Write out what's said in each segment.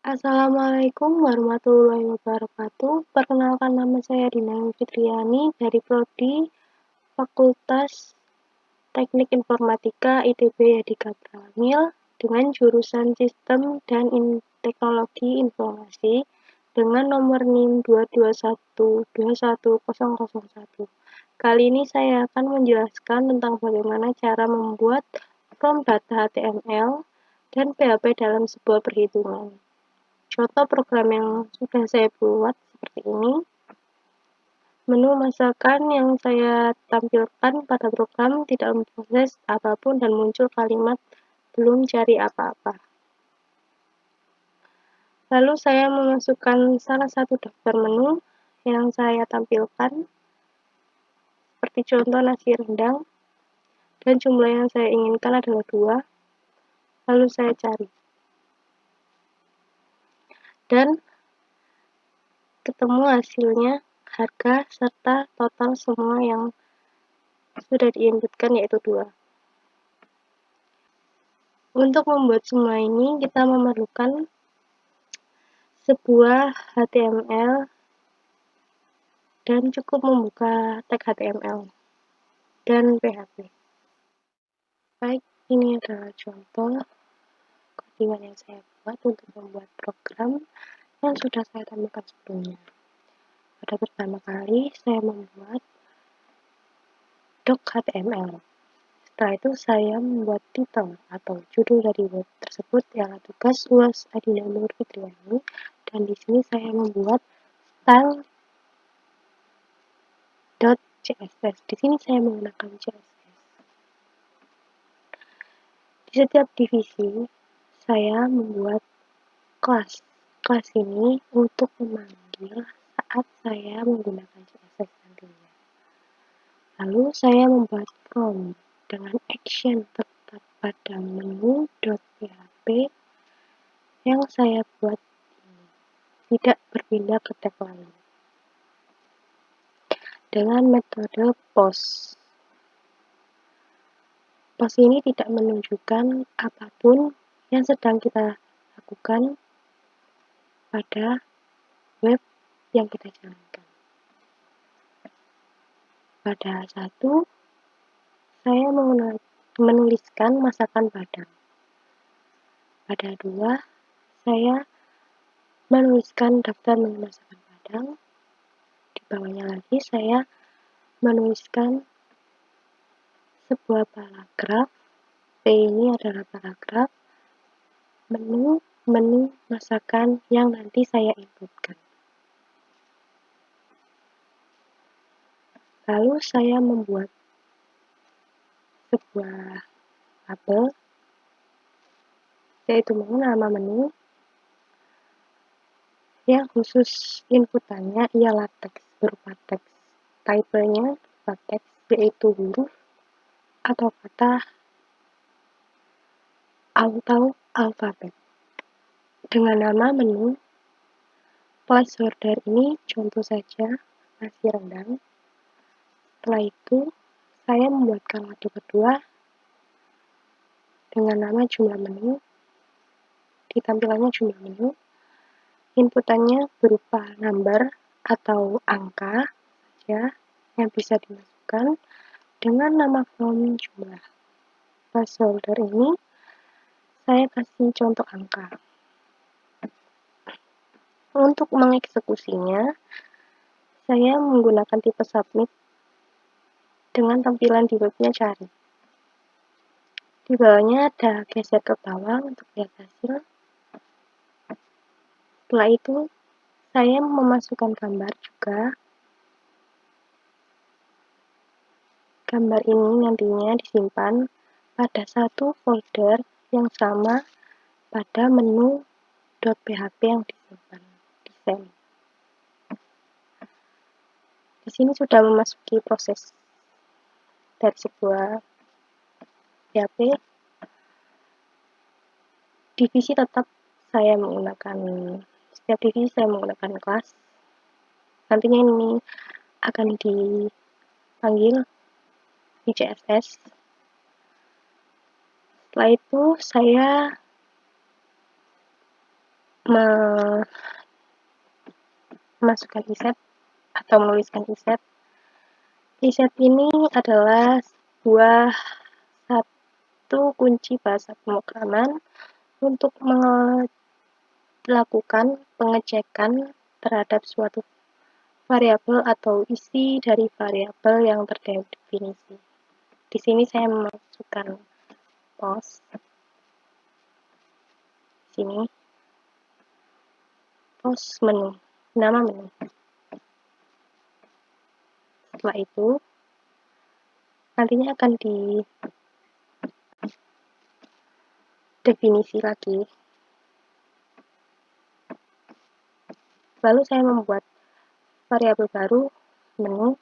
Assalamualaikum warahmatullahi wabarakatuh. Perkenalkan, nama saya Dina Fitriani dari Prodi Fakultas Teknik Informatika ITB Yadika Pramil dengan jurusan Sistem dan Teknologi Informasi dengan nomor NIM 221 Kali ini saya akan menjelaskan tentang bagaimana cara membuat form data HTML dan PHP dalam sebuah perhitungan. Contoh program yang sudah saya buat seperti ini. Menu masakan yang saya tampilkan pada program tidak memproses apapun dan muncul kalimat belum cari apa-apa. Lalu saya memasukkan salah satu daftar menu yang saya tampilkan, seperti contoh nasi rendang, dan jumlah yang saya inginkan adalah 2. Lalu saya cari. Dan ketemu hasilnya, harga, serta total semua yang sudah diinputkan yaitu 2. Untuk membuat semua ini, kita memerlukan sebuah HTML dan cukup membuka tag HTML dan PHP. Baik, ini adalah contoh codingan yang saya buat untuk membuat program yang sudah saya tampilkan sebelumnya. Pada pertama kali, saya membuat doc HTML. Setelah itu, saya membuat title atau judul dari web tersebut ialah tugas UAS Adina Nur Fitriani, dan di sini saya membuat style.css. Di sini saya menggunakan CSS. Di setiap divisi, saya membuat kelas. Kelas ini untuk memanggil saat saya menggunakan CSS nantinya. Lalu saya membuat form dengan action tetap pada menu.php yang saya buat ini, tidak berpindah ke tag lain, dengan metode post. Post ini tidak menunjukkan apapun yang sedang kita lakukan pada web yang kita jalankan. Pada 1, saya menuliskan masakan Padang. Pada 2, saya menuliskan daftar menu masakan Padang. Di bawahnya lagi saya menuliskan sebuah paragraf. P ini adalah paragraf menu masakan yang nanti saya inputkan. Lalu saya membuat sebuah tabel, yaitu nama menu, yang khusus inputannya ialah teks berupa teks. Typenya berupa teks, yaitu huruf atau kata atau alfabet. Dengan nama menu, placeholder ini contoh saja nasi rendang. Setelah itu, saya membuatkan metode kedua dengan nama jumlah menu. Di tampilannya jumlah menu, inputannya berupa number atau angka saja yang bisa dimasukkan dengan nama form jumlah. Placeholder ini saya kasih contoh angka. Untuk mengeksekusinya, saya menggunakan tipe submit dengan tampilan di webnya cari. Di bawahnya ada geser ke bawah untuk lihat hasil. Setelah itu, saya memasukkan gambar juga. Gambar ini nantinya disimpan pada satu folder yang sama pada menu.php yang disimpan di save. Di sini sudah memasuki proses dari sebuah PHP. Divisi tetap saya menggunakan, setiap divisi saya menggunakan kelas. Nantinya ini akan dipanggil di CSS. Setelah itu saya memasukkan iset atau menuliskan iset. Iset ini adalah satu kunci bahasa pemrograman untuk melakukan pengecekan terhadap suatu variabel atau isi dari variabel yang terdefinisi. Di sini saya memasukkan pos. Sini pos menu, nama menu. Setelah itu nantinya akan didefinisi lagi. Lalu saya membuat variabel baru menu.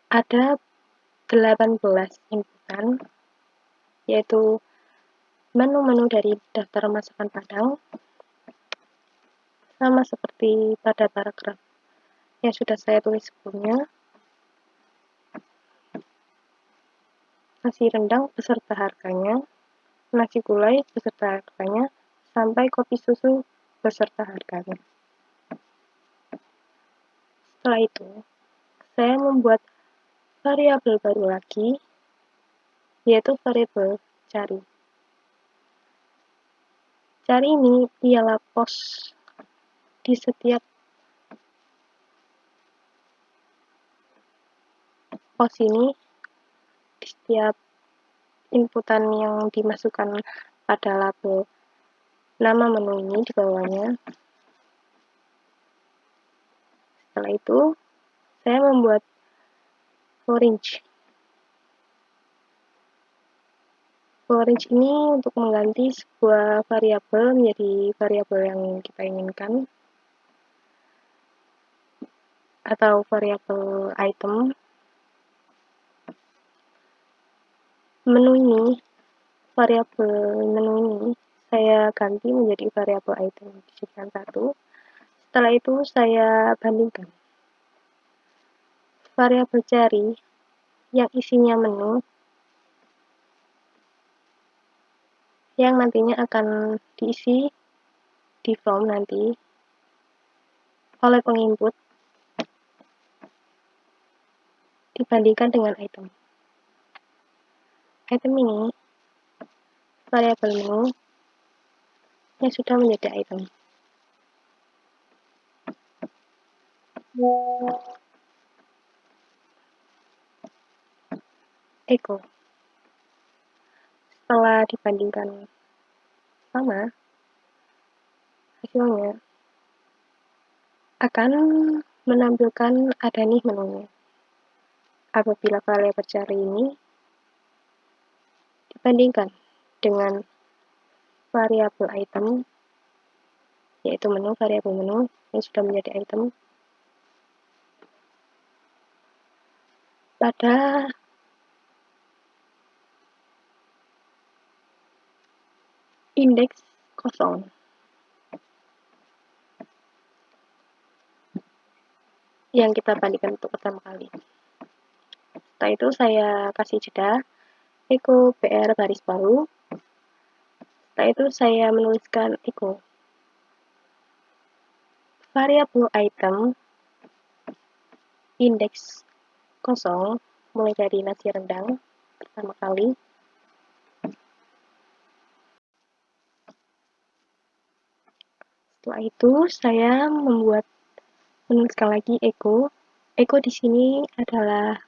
Ada 18 inputan, yaitu menu-menu dari daftar masakan Padang, sama seperti pada paragraf yang sudah saya tulis sebelumnya. Nasi rendang beserta harganya, nasi gulai beserta harganya, sampai kopi susu beserta harganya. Setelah itu, saya membuat variabel baru lagi, yaitu variabel cari. Cari ini ialah pos di setiap pos ini, di setiap inputan yang dimasukkan pada label nama menu ini di bawahnya. Setelah itu, saya membuat for-range. For-range ini untuk mengganti sebuah variabel menjadi variabel yang kita inginkan, atau variabel item. Variabel menu ini saya ganti menjadi variabel item dijadikan 1. Setelah itu saya bandingkan variabel cari yang isinya menu yang nantinya akan diisi di form nanti oleh penginput dibandingkan dengan item. Item ini variabel menu yang sudah menjadi item. Echo. Setelah dibandingkan sama, hasilnya akan menampilkan ada nih menunya. Apabila variabel cari ini dibandingkan dengan variabel item, yaitu variabel menu yang sudah menjadi item, pada indeks 0 yang kita bandingkan untuk pertama kali. Setelah itu saya kasih jeda, echo PR baris baru. Setelah itu saya menuliskan echo variabel item indeks 0 mulai dari nasi rendang pertama kali. Setelah itu saya menuliskan lagi echo. Echo di sini adalah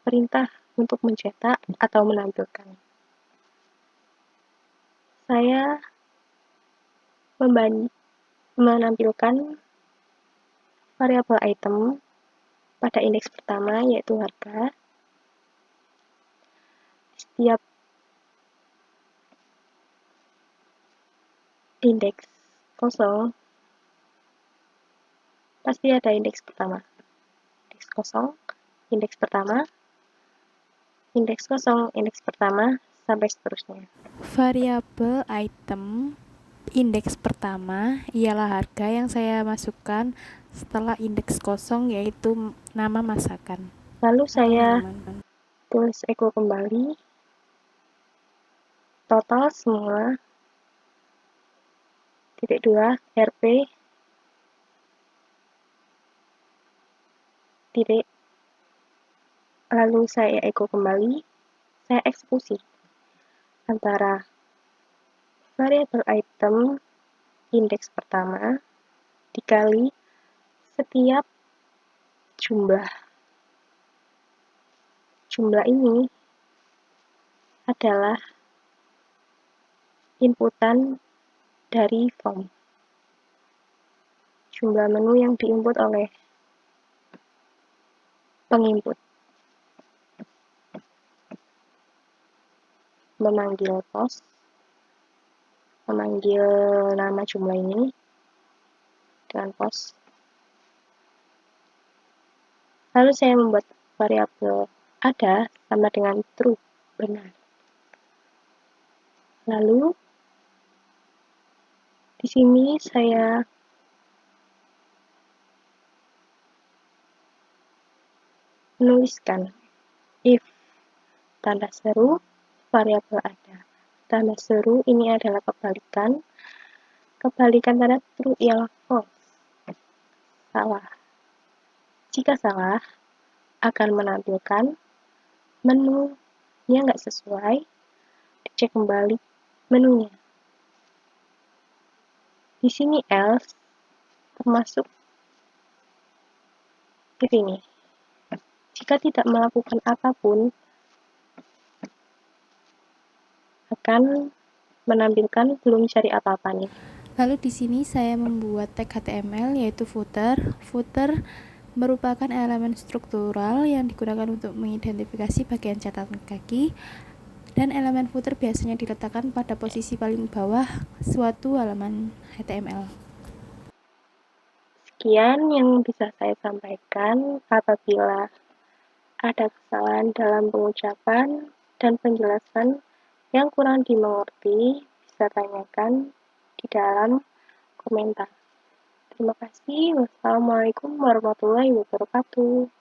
perintah untuk mencetak atau menampilkan. Saya menampilkan variabel item pada indeks pertama, yaitu harga. Setiap indeks 0 pasti ada indeks pertama. Indeks 0, indeks pertama, indeks 0, indeks pertama, sampai seterusnya. Variabel item indeks pertama ialah harga yang saya masukkan setelah indeks 0, yaitu nama masakan. Lalu saya tulis echo kembali, total semua, Titik 2, RP, titik, lalu saya echo kembali, saya eksekusi antara variabel item indeks pertama dikali setiap jumlah. Jumlah ini adalah inputan dari form. Jumlah menu yang diinput oleh penginput. Memanggil post, memanggil nama jumlah ini dengan post. Lalu saya membuat variabel ada sama dengan true, benar. Lalu di sini saya menuliskan if tanda seru variabel ada. Tanda seru ini adalah kebalikan. Kebalikan tanda true ialah false. Salah. Jika salah, akan menampilkan menu yang nggak sesuai. Dicek kembali menunya. Di sini else termasuk ini. Jika tidak melakukan apapun, akan menampilkan belum cari apa-apa nih. Lalu di sini saya membuat tag HTML yaitu footer. Footer merupakan elemen struktural yang digunakan untuk mengidentifikasi bagian catatan kaki, dan elemen footer biasanya diletakkan pada posisi paling bawah suatu halaman HTML. Sekian yang bisa saya sampaikan. Apabila ada kesalahan dalam pengucapan dan penjelasan yang kurang dimengerti, bisa tanyakan di dalam komentar. Terima kasih. Wassalamualaikum warahmatullahi wabarakatuh.